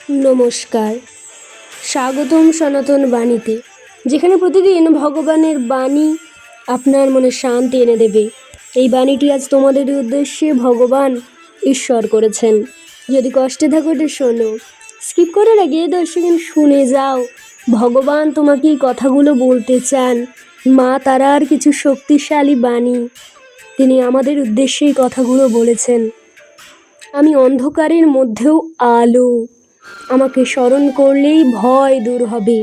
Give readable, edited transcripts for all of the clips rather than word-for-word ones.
নমস্কার, স্বাগতম সনাতন বাণীতে, যেখানে প্রতিদিন ভগবানের বাণী আপনার মনে শান্তি এনে দেবে। এই বাণীটি আজ তোমাদের উদ্দেশ্যে ভগবান ঈশ্বর করেছেন। যদি কষ্টে থাকো এটা শোনো, স্কিপ করার আগে 10 সেকেন্ড শুনে যাও। ভগবান তোমাকে এই কথাগুলো বলতে চান। মা তারার কিছু শক্তিশালী বাণী, তিনি আমাদের উদ্দেশ্যে এই কথাগুলো বলেছেন। আমি অন্ধকারের মধ্যেও আলো, আমাকে স্মরণ করলেই ভয় দূর হবে।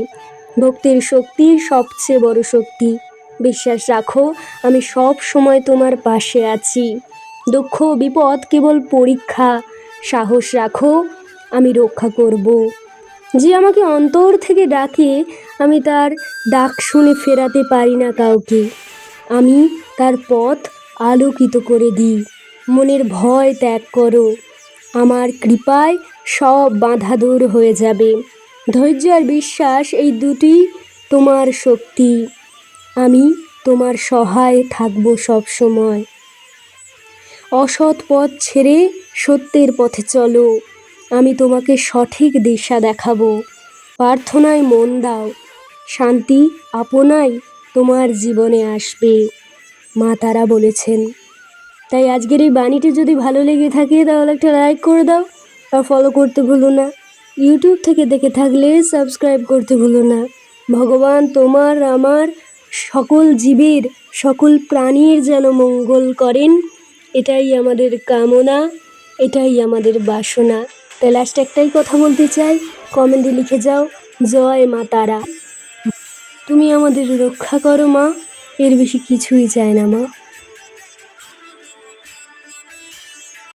ভক্তির শক্তি সবচেয়ে বড় শক্তি। বিশ্বাস রাখো, আমি সব সময় তোমার পাশে আছি। দুঃখ বিপদ কেবল পরীক্ষা, সাহস রাখো, আমি রক্ষা করব। যে আমাকে অন্তর থেকে ডাকে, আমি তার ডাক শুনে ফেরাতে পারি না কাউকে। আমি তার পথ আলোকিত করে দিই। মনের ভয় ত্যাগ করো, আমার কৃপায় সব বাধা দূর হয়ে যাবে। ধৈর্য আর বিশ্বাস, এই দুটি তোমার শক্তি। আমি তোমার সহায় থাকব সব সময়। অসৎ পথ ছেড়ে সত্যের পথে চলো, আমি তোমাকে সঠিক দিশা দেখাবো। প্রার্থনায় মন দাও, শান্তি আপনাই তোমার জীবনে আসবে, মা তারা বলেছেন। তাই আজকের এই বাণীটি যদি ভালো লেগে থাকে তাহলে একটা লাইক করে দাও, আর ফলো করতে ভুলো না। ইউটিউব থেকে দেখে থাকলে সাবস্ক্রাইব করতে ভুলো না। ভগবান তোমার আমার সকল জীবের, সকল প্রাণীর যেন মঙ্গল করেন, এটাই আমাদের কামনা, এটাই আমাদের বাসনা। তাই লাস্টে একটাই কথা বলতে চাই, কমেন্টে লিখে যাও, জয় মা তারা। তুমি আমাদের রক্ষা করো মা, এর বেশি কিছুই চাই না মা।